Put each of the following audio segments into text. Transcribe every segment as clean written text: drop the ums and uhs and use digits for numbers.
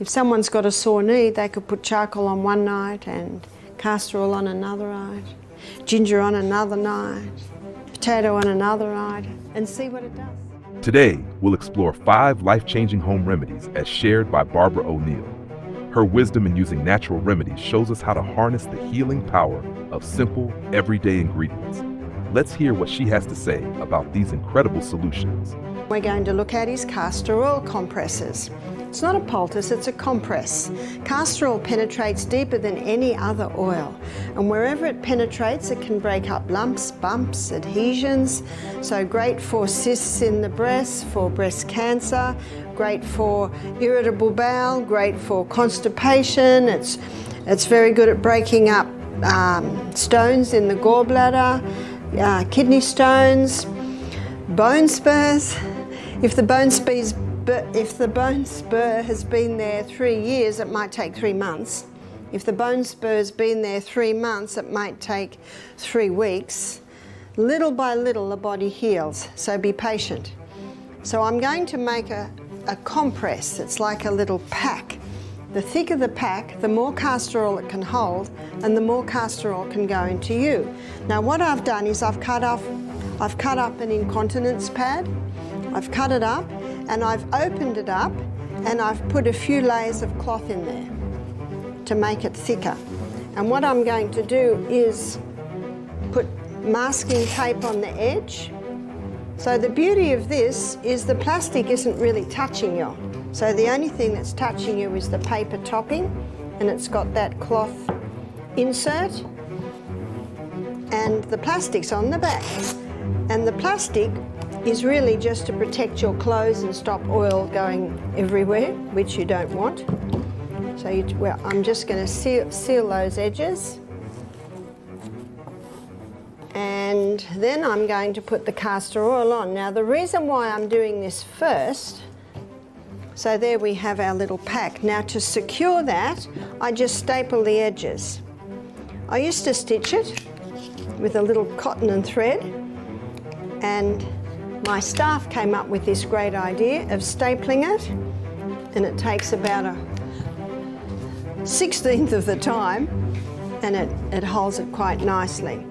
If someone's got a sore knee, they could put charcoal on one night and castor oil on another night, ginger on another night, potato on another night, and see what it does. Today, we'll explore 5 life-changing home remedies as shared by Barbara O'Neill. Her wisdom in using natural remedies shows us how to harness the healing power of simple, everyday ingredients. Let's hear what she has to say about these incredible solutions. We're going to look at is castor oil compresses. It's not a poultice, it's a compress. Castor oil penetrates deeper than any other oil, and wherever it penetrates it can break up lumps, bumps, adhesions. So great for cysts in the breast, for breast cancer, great for irritable bowel, great for constipation. It's very good at breaking up stones in the gallbladder, kidney stones, bone spurs. If the bone spur has been there 3 years, it might take 3 months. If the bone spur's been there 3 months, it might take 3 weeks. Little by little, the body heals, so be patient. So I'm going to make a compress. It's like a little pack. The thicker the pack, the more castor oil it can hold, and the more castor oil can go into you. Now what I've done is I've cut up an incontinence pad. I've cut it up and I've opened it up and I've put a few layers of cloth in there to make it thicker. And what I'm going to do is put masking tape on the edge. So the beauty of this is the plastic isn't really touching you. So the only thing that's touching you is the paper topping, and it's got that cloth insert, and the plastic's on the back. And the plastic is really just to protect your clothes and stop oil going everywhere, which you don't want. So I'm just going to seal those edges. And then I'm going to put the castor oil on. Now the reason why I'm doing this first, so there we have our little pack. Now to secure that, I just staple the edges. I used to stitch it with a little cotton and thread, and my staff came up with this great idea of stapling it, and it takes about a 1/16 of the time, and it holds it quite nicely.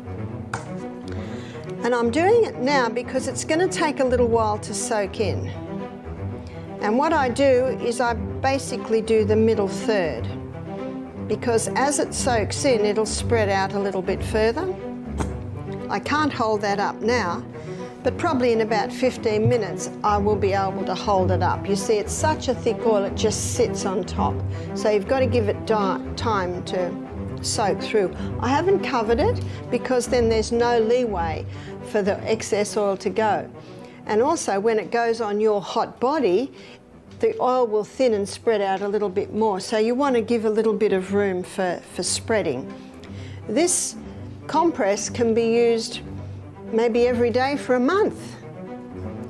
And I'm doing it now because it's going to take a little while to soak in. And what I do is I basically do the middle third, because as it soaks in, it'll spread out a little bit further. I can't hold that up now, but probably in about 15 minutes I will be able to hold it up. You see, it's such a thick oil, it just sits on top. So you've got to give it time to soak through. I haven't covered it because then there's no leeway for the excess oil to go. And also when it goes on your hot body, the oil will thin and spread out a little bit more. So you want to give a little bit of room for spreading. This compress can be used maybe every day for a month,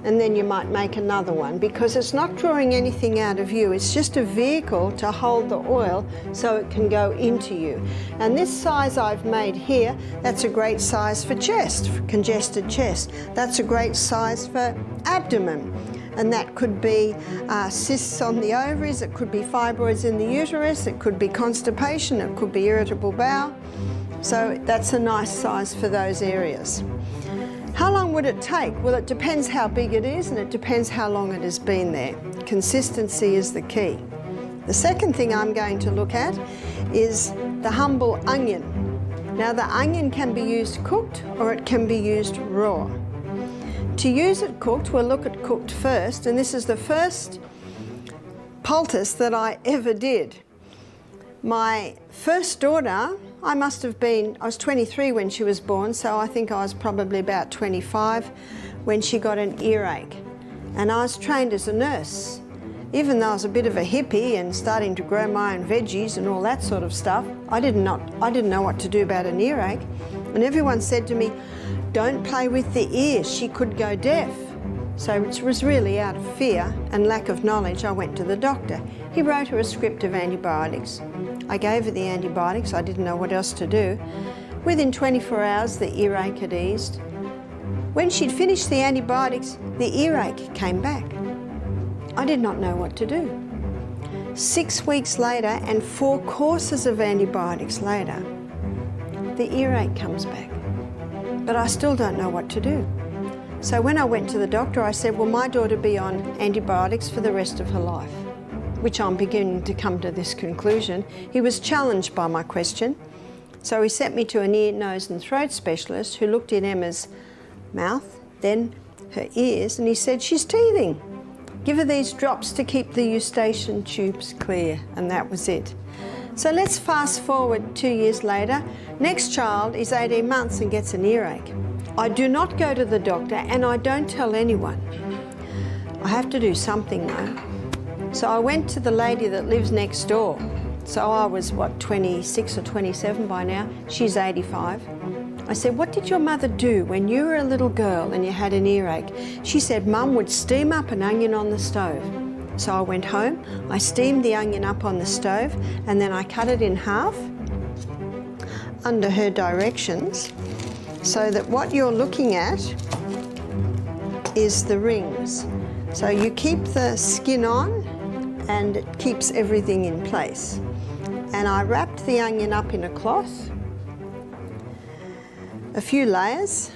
and then you might make another one, because it's not drawing anything out of you. It's just a vehicle to hold the oil so it can go into you. And this size I've made here, that's a great size for chest, for congested chest. That's a great size for abdomen. And that could be cysts on the ovaries, it could be fibroids in the uterus, it could be constipation, it could be irritable bowel. So that's a nice size for those areas. How long would it take? Well, it depends how big it is, and it depends how long it has been there. Consistency is the key. The second thing I'm going to look at is the humble onion. Now the onion can be used cooked or it can be used raw. To use it cooked, we'll look at cooked first, and this is the first poultice that I ever did. My first daughter, I was 23 when she was born, so I think I was probably about 25 when she got an earache. And I was trained as a nurse. Even though I was a bit of a hippie and starting to grow my own veggies and all that sort of stuff, I didn't know what to do about an earache. And everyone said to me, don't play with the ears, she could go deaf. So it was really out of fear and lack of knowledge, I went to the doctor. He wrote her a script of antibiotics. I gave her the antibiotics, I didn't know what else to do. Within 24 hours, the earache had eased. When she'd finished the antibiotics, the earache came back. I did not know what to do. 6 weeks later and 4 courses of antibiotics later, the earache comes back. But I still don't know what to do. So when I went to the doctor, I said, will my daughter be on antibiotics for the rest of her life? Which I'm beginning to come to this conclusion. He was challenged by my question. So he sent me to an ear, nose and throat specialist who looked in Emma's mouth, then her ears, and he said, she's teething. Give her these drops to keep the eustachian tubes clear, and that was it. So let's fast forward 2 years later. Next child is 18 months and gets an earache. I do not go to the doctor and I don't tell anyone. I have to do something though. So I went to the lady that lives next door. So I was, 26 or 27 by now. She's 85. I said, what did your mother do when you were a little girl and you had an earache? She said, Mum would steam up an onion on the stove. So I went home, I steamed the onion up on the stove, and then I cut it in half under her directions, so that what you're looking at is the rings. So you keep the skin on and it keeps everything in place. And I wrapped the onion up in a cloth, a few layers,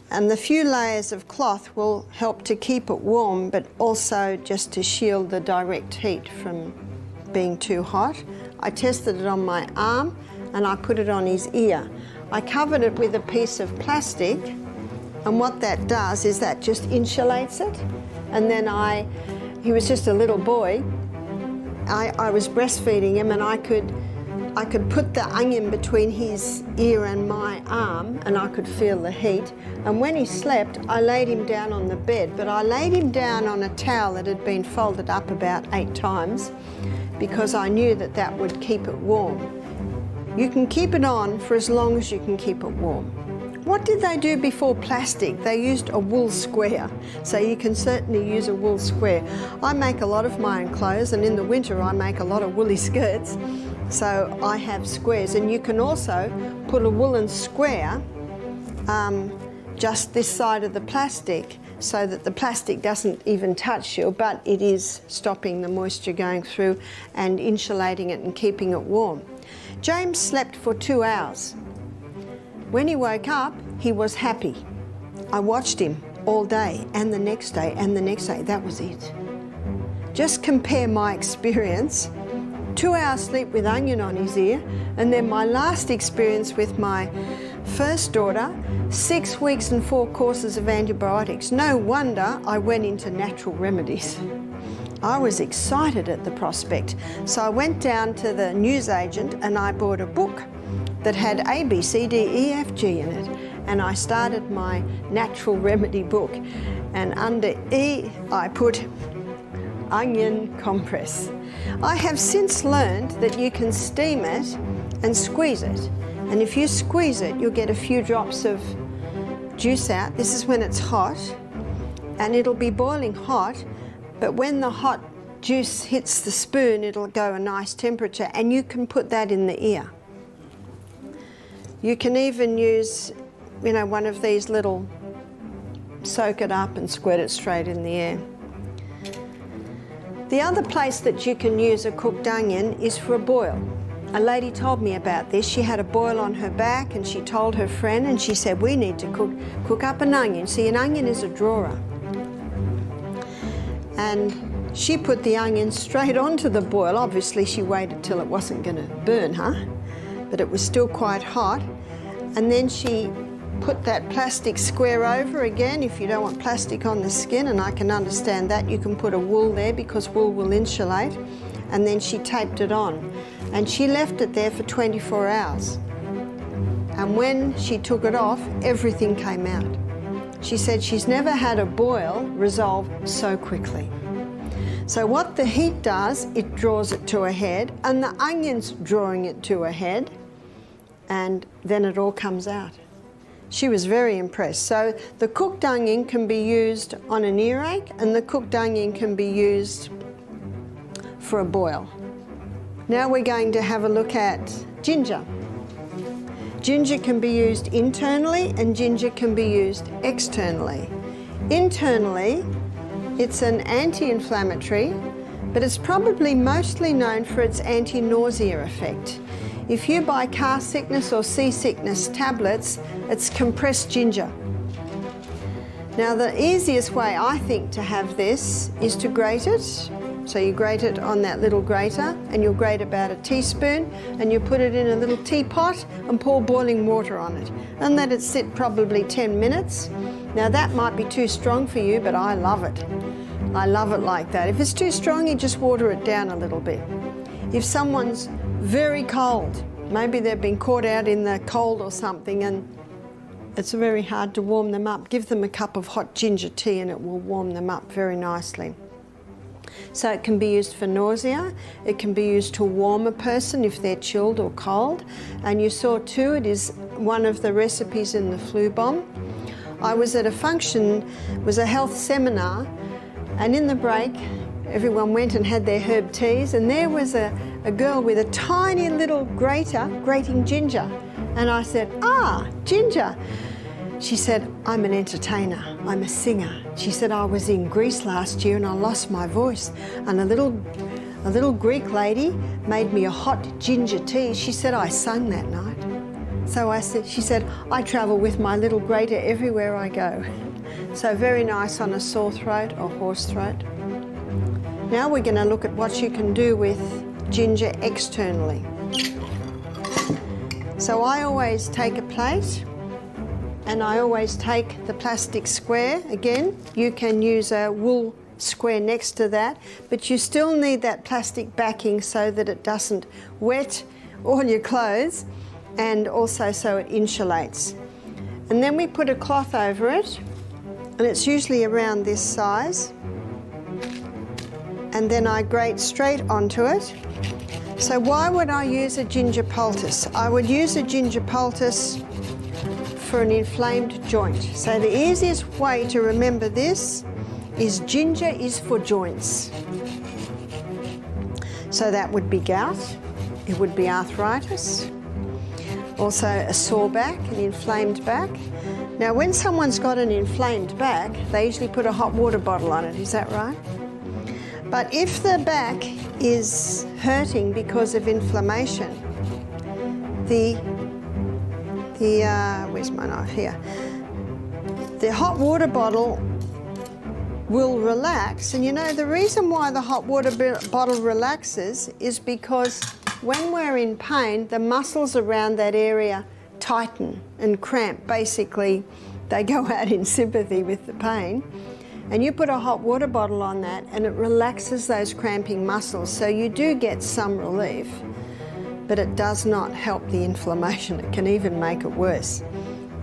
and the few layers of cloth will help to keep it warm, but also just to shield the direct heat from being too hot. I tested it on my arm and I put it on his ear. I covered it with a piece of plastic, and what that does is that just insulates it. And then he was just a little boy, I was breastfeeding him, and I could put the onion between his ear and my arm, and I could feel the heat. And when he slept, I laid him down on the bed, but I laid him down on a towel that had been folded up about 8 times because I knew that that would keep it warm. You can keep it on for as long as you can keep it warm. What did they do before plastic? They used a wool square, so you can certainly use a wool square. I make a lot of my own clothes, and in the winter I make a lot of woolly skirts, so I have squares. And you can also put a woolen square just this side of the plastic, so that the plastic doesn't even touch you, but it is stopping the moisture going through and insulating it and keeping it warm. James slept for 2 hours. When he woke up, he was happy. I watched him all day and the next day and the next day. That was it. Just compare my experience, 2 hours sleep with onion on his ear, and then my last experience with my first daughter, 6 weeks and 4 courses of antibiotics. No wonder I went into natural remedies. I was excited at the prospect. So I went down to the newsagent and I bought a book that had A, B, C, D, E, F, G in it. And I started my natural remedy book. And under E, I put onion compress. I have since learned that you can steam it and squeeze it. And if you squeeze it, you'll get a few drops of juice out. This is when it's hot, and it'll be boiling hot. But when the hot juice hits the spoon, it'll go a nice temperature, and you can put that in the ear. You can even use, one of these little soak it up and squirt it straight in the ear. The other place that you can use a cooked onion is for a boil. A lady told me about this. She had a boil on her back and she told her friend, and she said, we need to cook up an onion. See, an onion is a drawer. And she put the onion straight onto the boil. Obviously she waited till it wasn't going to burn, but it was still quite hot. And then she put that plastic square over again. If you don't want plastic on the skin, and I can understand that, you can put a wool there because wool will insulate. And then she taped it on. And she left it there for 24 hours. And when she took it off, everything came out. She said she's never had a boil resolve so quickly. So what the heat does, it draws it to a head, and the onion's drawing it to a head, and then it all comes out. She was very impressed. So the cooked onion can be used on an earache, and the cooked onion can be used for a boil. Now we're going to have a look at ginger. Ginger can be used internally and ginger can be used externally. Internally, it's an anti-inflammatory but it's probably mostly known for its anti-nausea effect. If you buy car sickness or seasickness tablets, it's compressed ginger. Now the easiest way I think to have this is to grate it. So you grate it on that little grater, and you'll grate about a teaspoon, and you put it in a little teapot and pour boiling water on it and let it sit probably 10 minutes. Now that might be too strong for you, but I love it. I love it like that. If it's too strong, you just water it down a little bit. If someone's very cold, maybe they've been caught out in the cold or something and it's very hard to warm them up, give them a cup of hot ginger tea and it will warm them up very nicely. So it can be used for nausea, it can be used to warm a person if they're chilled or cold. And you saw too, it is one of the recipes in the flu bomb. I was at a function, it was a health seminar, and in the break, everyone went and had their herb teas, and there was a girl with a tiny little grater grating ginger. And I said, "Ah, ginger." She said, "I'm an entertainer, I'm a singer." She said, "I was in Greece last year and I lost my voice, and a little Greek lady made me a hot ginger tea." She said, "I sang that night." So she said, "I travel with my little grater everywhere I go." So very nice on a sore throat or hoarse throat. Now we're going to look at what you can do with ginger externally. So I always take a plate and I always take the plastic square. Again, you can use a wool square next to that, but you still need that plastic backing so that it doesn't wet all your clothes, and also so it insulates. And then we put a cloth over it, and it's usually around this size. And then I grate straight onto it. So why would I use a ginger poultice? I would use a ginger poultice for an inflamed joint. So the easiest way to remember this is ginger is for joints. So that would be gout, it would be arthritis, also a sore back, an inflamed back. Now when someone's got an inflamed back, they usually put a hot water bottle on it, is that right? But if the back is hurting because of inflammation, where's my knife here? The hot water bottle will relax, and you know the reason why the hot water bottle relaxes is because when we're in pain, the muscles around that area tighten and cramp. Basically, they go out in sympathy with the pain. And you put a hot water bottle on that and it relaxes those cramping muscles, so you do get some relief, but it does not help the inflammation. It can even make it worse.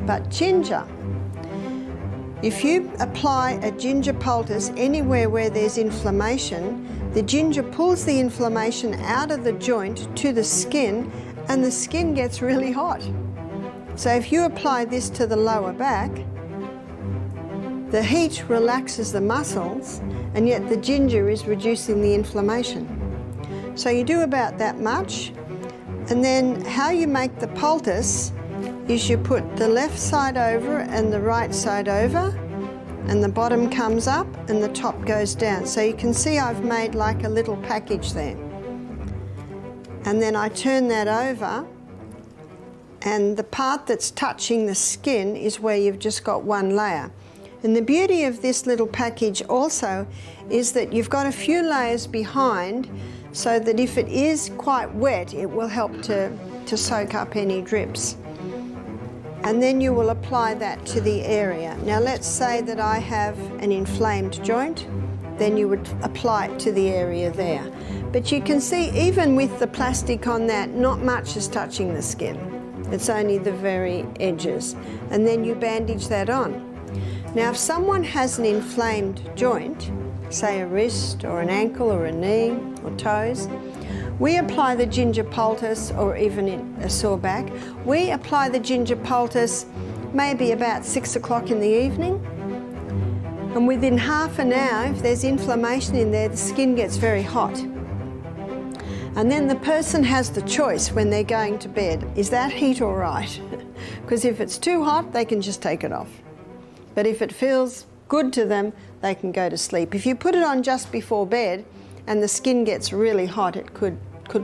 But ginger, if you apply a ginger poultice anywhere where there's inflammation, the ginger pulls the inflammation out of the joint to the skin, and the skin gets really hot. So if you apply this to the lower back, the heat relaxes the muscles, and yet the ginger is reducing the inflammation. So you do about that much, and then how you make the poultice is you put the left side over and the right side over, and the bottom comes up and the top goes down. So you can see I've made like a little package there. And then I turn that over, and the part that's touching the skin is where you've just got one layer. And the beauty of this little package also is that you've got a few layers behind, so that if it is quite wet, it will help to soak up any drips. And then you will apply that to the area. Now let's say that I have an inflamed joint, then you would apply it to the area there. But you can see even with the plastic on that, not much is touching the skin. It's only the very edges. And then you bandage that on. Now if someone has an inflamed joint, say a wrist or an ankle or a knee or toes, we apply the ginger poultice, or even in a sore back, we apply the ginger poultice maybe about 6 o'clock in the evening. And within half an hour, if there's inflammation in there, the skin gets very hot. And then the person has the choice when they're going to bed, is that heat all right? Because if it's too hot, they can just take it off. But if it feels good to them, they can go to sleep. If you put it on just before bed and the skin gets really hot, it could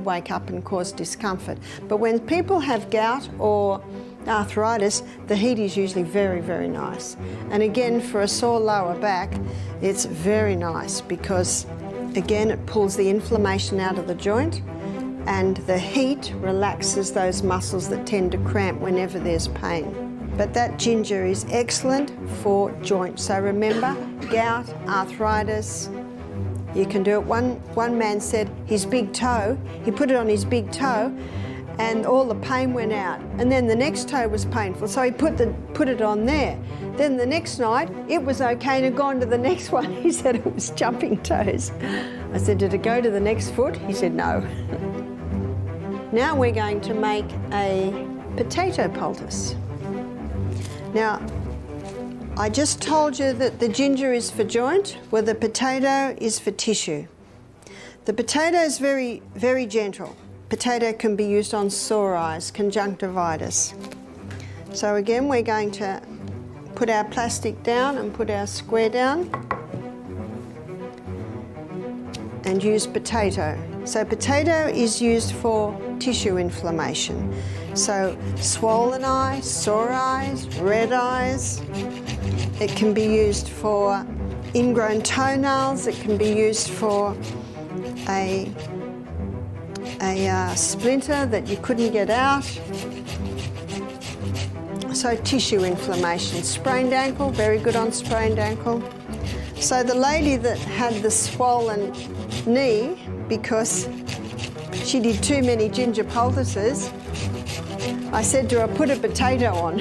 wake up and cause discomfort. But when people have gout or arthritis, the heat is usually very, very nice. And again, for a sore lower back, it's very nice because, again, it pulls the inflammation out of the joint, and the heat relaxes those muscles that tend to cramp whenever there's pain. But that ginger is excellent for joints. So remember, gout, arthritis, you can do it. One man said his big toe, he put it on his big toe and all the pain went out. And then the next toe was painful, so he put it on there. Then the next night, it was okay to go on to the next one. He said it was jumping toes. I said, did it go to the next foot? He said, no. Now we're going to make a potato poultice. Now, I just told you that the ginger is for joint, well, the potato is for tissue. The potato is very, very gentle. Potato can be used on sore eyes, conjunctivitis. So again, we're going to put our plastic down and put our square down and use potato. So potato is used for tissue inflammation. So swollen eyes, sore eyes, red eyes. It can be used for ingrown toenails. It can be used for a splinter that you couldn't get out. So tissue inflammation. Sprained ankle, very good on sprained ankle. So the lady that had the swollen knee because she did too many ginger poultices, I said to her, put a potato on.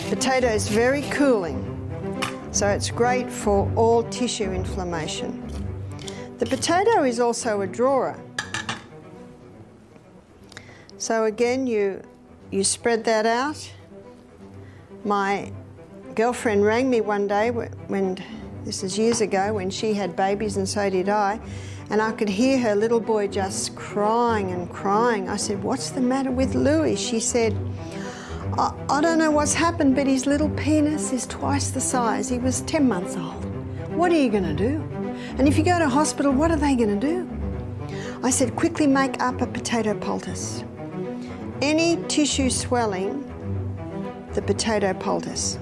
Potato is very cooling, so it's great for all tissue inflammation. The potato is also a drawer. So again, you spread that out. My girlfriend rang me one day, when this is years ago, when she had babies and so did I, and I could hear her little boy just crying and crying. I said, what's the matter with Louis? She said, I don't know what's happened, but his little penis is twice the size. He was 10 months old. What are you going to do? And if you go to hospital, what are they going to do? I said, quickly make up a potato poultice. Any tissue swelling, the potato poultice.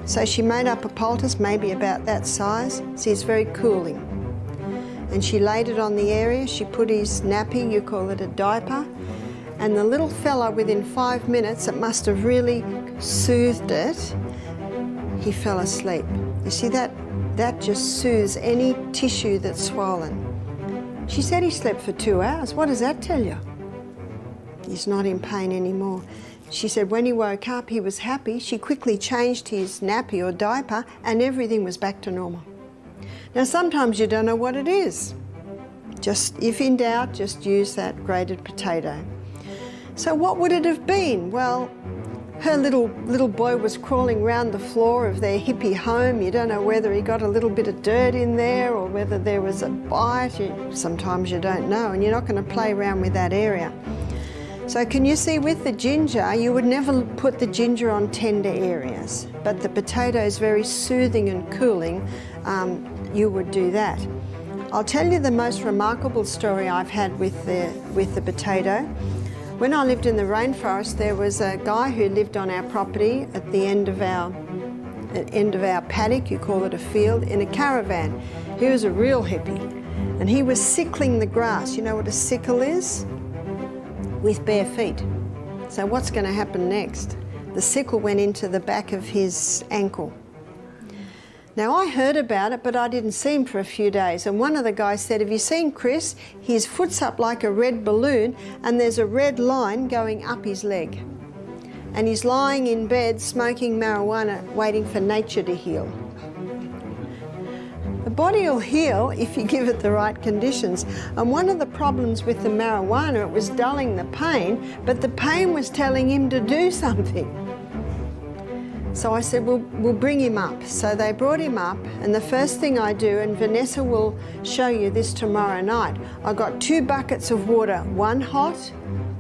So she made up a poultice, maybe about that size. See, it's very cooling. And she laid it on the area. She put his nappy, you call it a diaper, and the little fella, within 5 minutes, it must have really soothed it, he fell asleep. You see, that just soothes any tissue that's swollen. She said he slept for 2 hours. What does that tell you? He's not in pain anymore. She said when he woke up, he was happy. She quickly changed his nappy or diaper and everything was back to normal. Now, sometimes you don't know what it is. Just, if in doubt, just use that grated potato. So what would it have been? Well, her little boy was crawling around the floor of their hippie home. You don't know whether he got a little bit of dirt in there or whether there was a bite. Sometimes you don't know, and you're not going to play around with that area. So can you see, with the ginger, you would never put the ginger on tender areas, but the potato is very soothing and cooling. You would do that. I'll tell you the most remarkable story I've had with the potato. When I lived in the rainforest, there was a guy who lived on our property at the end of our paddock, you call it a field, in a caravan. He was a real hippie, and he was sickling the grass. You know what a sickle is? With bare feet. So what's going to happen next? The sickle went into the back of his ankle. Now, I heard about it, but I didn't see him for a few days. And one of the guys said, have you seen Chris? His foot's up like a red balloon and there's a red line going up his leg. And he's lying in bed smoking marijuana, waiting for nature to heal. The body will heal if you give it the right conditions. And one of the problems with the marijuana, it was dulling the pain, but the pain was telling him to do something. So I said, we'll bring him up. So they brought him up, and the first thing I do, and Vanessa will show you this tomorrow night, I got 2 buckets of water, one hot,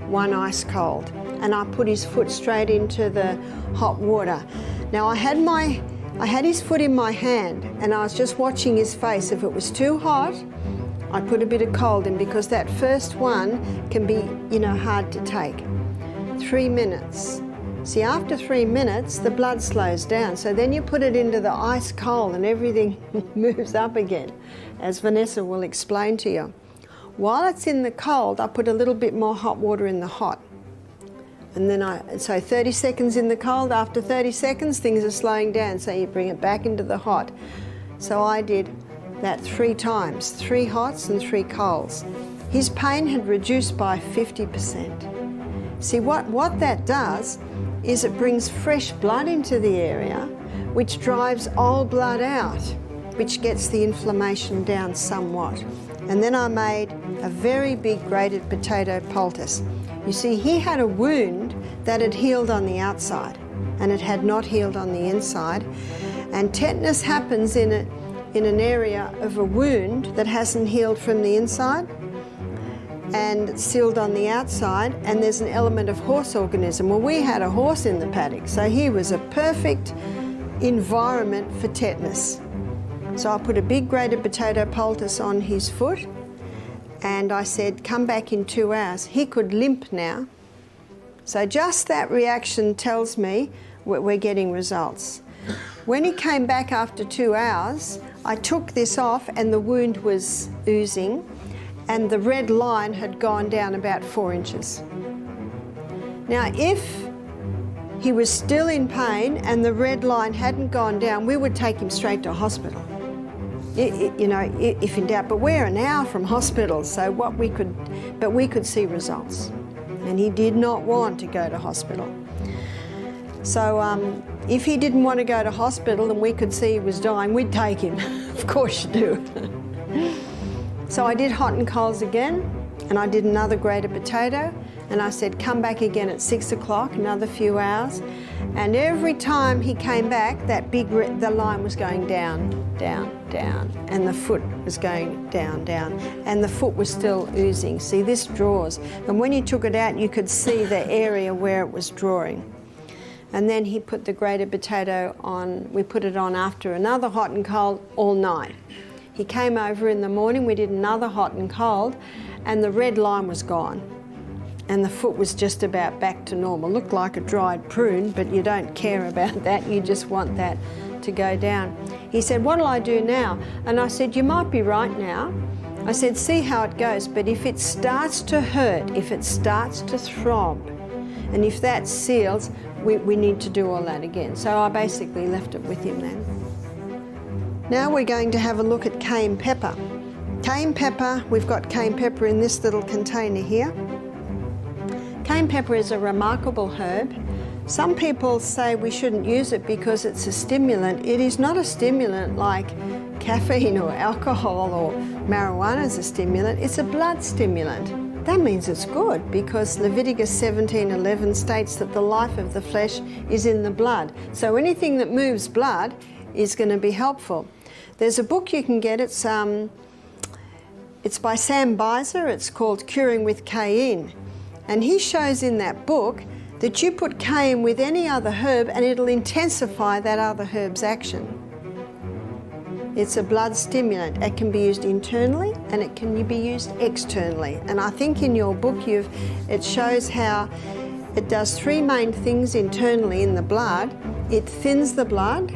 one ice cold. And I put his foot straight into the hot water. Now I had his foot in my hand and I was just watching his face. If it was too hot, I put a bit of cold in because that first one can be, hard to take. 3 minutes. See, after 3 minutes, the blood slows down. So then you put it into the ice cold and everything moves up again, as Vanessa will explain to you. While it's in the cold, I put a little bit more hot water in the hot. And then so 30 seconds in the cold, after 30 seconds, things are slowing down. So you bring it back into the hot. So I did that 3 times, 3 hots and 3 colds. His pain had reduced by 50%. See, what that does is it brings fresh blood into the area, which drives old blood out, which gets the inflammation down somewhat. And then I made a very big grated potato poultice. You see, he had a wound that had healed on the outside and it had not healed on the inside. And tetanus happens in an area of a wound that hasn't healed from the inside and sealed on the outside, and there's an element of horse organism. Well, we had a horse in the paddock, so he was a perfect environment for tetanus. So I put a big grated potato poultice on his foot and I said, come back in 2 hours. He could limp now. So just that reaction tells me we're getting results. When he came back after 2 hours, I took this off and the wound was oozing and the red line had gone down about 4 inches. Now, if he was still in pain and the red line hadn't gone down, we would take him straight to hospital. If in doubt, but we're an hour from hospital, so we could see results. And he did not want to go to hospital. So if he didn't want to go to hospital and we could see he was dying, we'd take him. Of course you do. So I did hot and colds again, and I did another grated potato, and I said, come back again at 6 o'clock, another few hours. And every time he came back, the line was going down, down, down, and the foot was going down, down, and the foot was still oozing. See, this draws. And when you took it out, you could see the area where it was drawing. And then he put the grated potato on, we put it on after another hot and cold all night. He came over in the morning, we did another hot and cold, and the red line was gone. And the foot was just about back to normal. Looked like a dried prune, but you don't care about that. You just want that to go down. He said, what'll I do now? And I said, you might be right now. I said, see how it goes, but if it starts to hurt, if it starts to throb, and if that seals, we need to do all that again. So I basically left it with him then. Now we're going to have a look at cayenne pepper. Cayenne pepper, we've got cayenne pepper in this little container here. Cayenne pepper is a remarkable herb. Some people say we shouldn't use it because it's a stimulant. It is not a stimulant like caffeine or alcohol or marijuana is a stimulant. It's a blood stimulant. That means it's good because Leviticus 17:11 states that the life of the flesh is in the blood. So anything that moves blood is going to be helpful. There's a book you can get. It's by Sam Beiser. It's called Curing with Cayenne. And he shows in that book that you put cayenne with any other herb and it'll intensify that other herb's action. It's a blood stimulant. It can be used internally and it can be used externally. And I think in your book it shows how it does 3 main things internally in the blood. It thins the blood,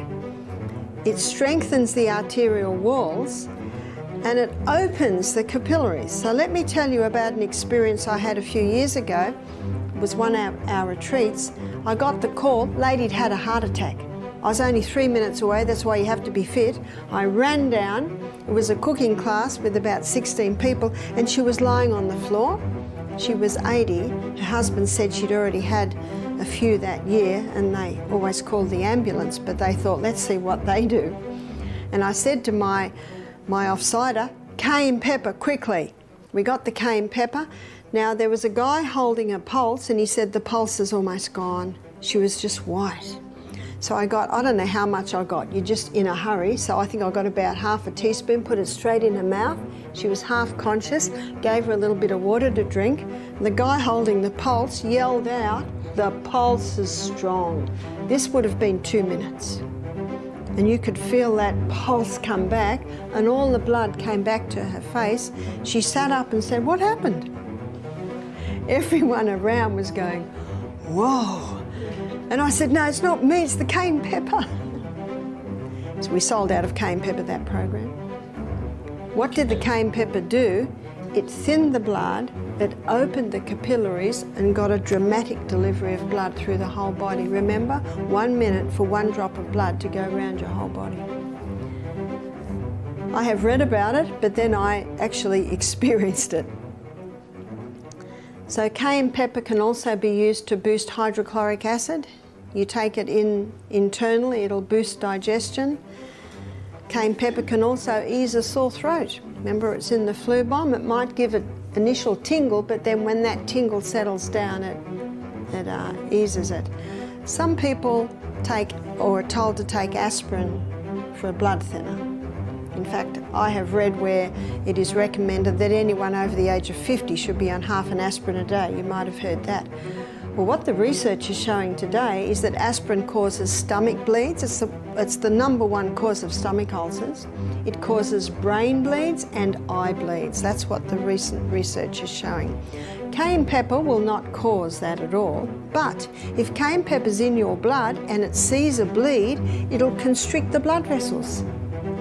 it strengthens the arterial walls, and it opens the capillaries. So let me tell you about an experience I had a few years ago. It was one of our retreats. I got the call, lady'd had a heart attack. I was only 3 minutes away, that's why you have to be fit. I ran down, it was a cooking class with about 16 people, and she was lying on the floor. She was 80. Her husband said she'd already had a few that year, and they always called the ambulance, but they thought, let's see what they do. And I said to my offsider, cayenne pepper, quickly. We got the cayenne pepper. Now there was a guy holding a pulse and he said the pulse is almost gone. She was just white. So I don't know how much I got. You're just in a hurry. So I think I got about half a teaspoon, put it straight in her mouth. She was half conscious, gave her a little bit of water to drink. The guy holding the pulse yelled out, the pulse is strong. This would have been 2 minutes. And you could feel that pulse come back, and all the blood came back to her face. She sat up and said, "What happened?" Everyone around was going, "Whoa." And I said, "No, it's not me, it's the cayenne pepper." So we sold out of cayenne pepper that program. What did the cayenne pepper do? It thinned the blood, it opened the capillaries and got a dramatic delivery of blood through the whole body. Remember, 1 minute for 1 drop of blood to go around your whole body. I have read about it, but then I actually experienced it. So cayenne pepper can also be used to boost hydrochloric acid. You take it in internally, it'll boost digestion. Cayenne pepper can also ease a sore throat. Remember, it's in the flu bomb. It might give an initial tingle, but then when that tingle settles down, it eases it. Some people take or are told to take aspirin for a blood thinner. In fact, I have read where it is recommended that anyone over the age of 50 should be on half an aspirin a day. You might have heard that. Well, what the research is showing today is that aspirin causes stomach bleeds. It's the #1 cause of stomach ulcers. It causes brain bleeds and eye bleeds. That's what the recent research is showing. Cayenne pepper will not cause that at all, but if cayenne pepper's in your blood and it sees a bleed, it'll constrict the blood vessels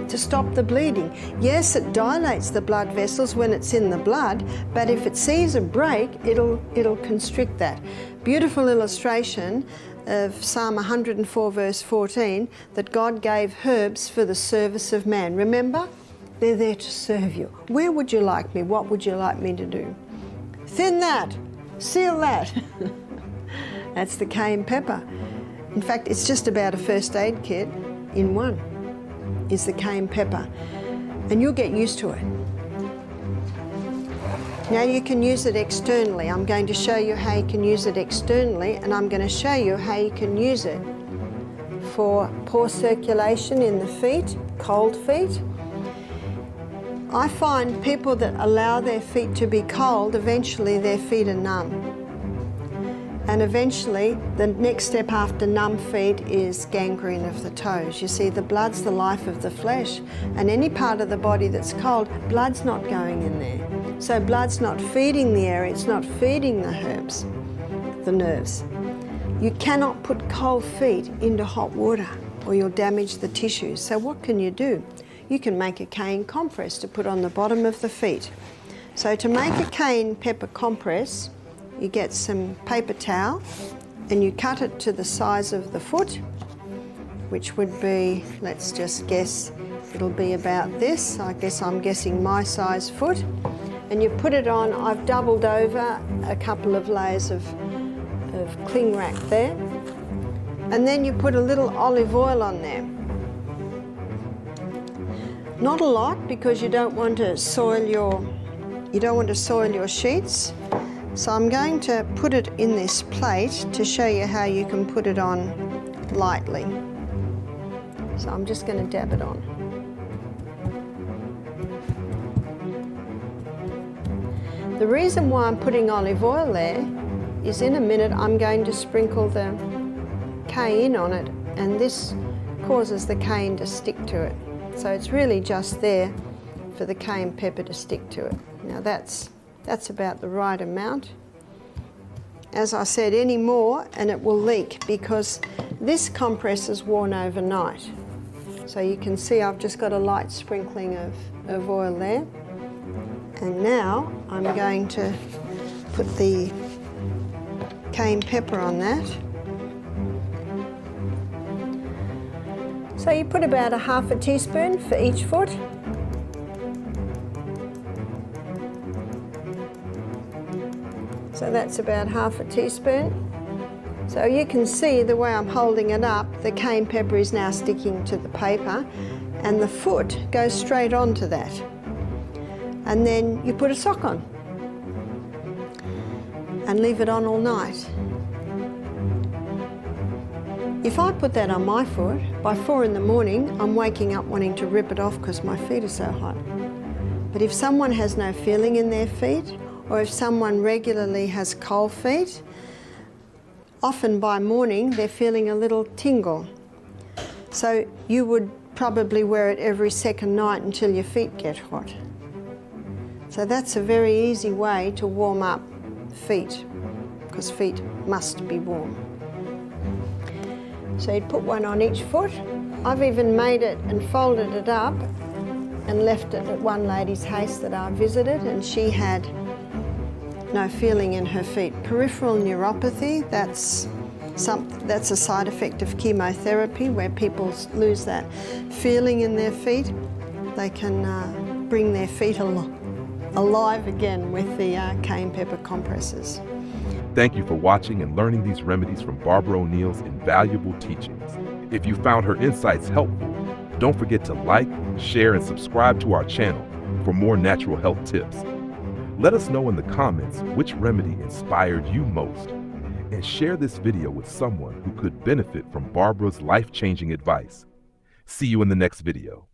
to stop the bleeding. Yes, it dilates the blood vessels when it's in the blood, but if it sees a break, it'll constrict that. Beautiful illustration of Psalm 104 verse 14, that God gave herbs for the service of man. Remember? They're there to serve you. Where would you like me? What would you like me to do? Thin that, seal that. That's the cayenne pepper. In fact, it's just about a first aid kit in one, is the cayenne pepper. And you'll get used to it. Now you can use it externally. I'm going to show you how you can use it externally, and I'm going to show you how you can use it for poor circulation in the feet, cold feet. I find people that allow their feet to be cold, eventually their feet are numb. And eventually, the next step after numb feet is gangrene of the toes. You see, the blood's the life of the flesh, and any part of the body that's cold, blood's not going in there. So blood's not feeding the area, it's not feeding the herbs, the nerves. You cannot put cold feet into hot water or you'll damage the tissues. So what can you do? You can make a cayenne compress to put on the bottom of the feet. So to make a cayenne pepper compress, you get some paper towel and you cut it to the size of the foot, which would be, let's just guess, it'll be about this. I guess I'm guessing my size foot. And you put it on. I've doubled over a couple of layers of cling wrap there. And then you put a little olive oil on there. Not a lot, because you don't want to soil your sheets. So I'm going to put it in this plate to show you how you can put it on lightly. So I'm just going to dab it on. The reason why I'm putting olive oil there is in a minute I'm going to sprinkle the cayenne on it, and this causes the cayenne to stick to it. So it's really just there for the cayenne pepper to stick to it. Now that's about the right amount. As I said, any more and it will leak, because this compress is worn overnight. So you can see I've just got a light sprinkling of oil there. And now I'm going to put the cayenne pepper on that. So you put about a half a teaspoon for each foot. So that's about half a teaspoon. So you can see the way I'm holding it up, the cayenne pepper is now sticking to the paper, and the foot goes straight onto that. And then you put a sock on and leave it on all night. If I put that on my foot, by 4 in the morning, I'm waking up wanting to rip it off because my feet are so hot. But if someone has no feeling in their feet, or if someone regularly has cold feet, often by morning they're feeling a little tingle. So you would probably wear it every second night until your feet get hot. So that's a very easy way to warm up feet, because feet must be warm. So you'd put one on each foot. I've even made it and folded it up and left it at one lady's house that I visited, and she had no feeling in her feet. Peripheral neuropathy, that's a side effect of chemotherapy where people lose that feeling in their feet. They can bring their feet alive again with the cayenne pepper compresses. Thank you for watching and learning these remedies from Barbara O'Neill's invaluable teachings. If you found her insights helpful, don't forget to like, share, and subscribe to our channel for more natural health tips. Let us know in the comments which remedy inspired you most, and share this video with someone who could benefit from Barbara's life-changing advice. See you in the next video.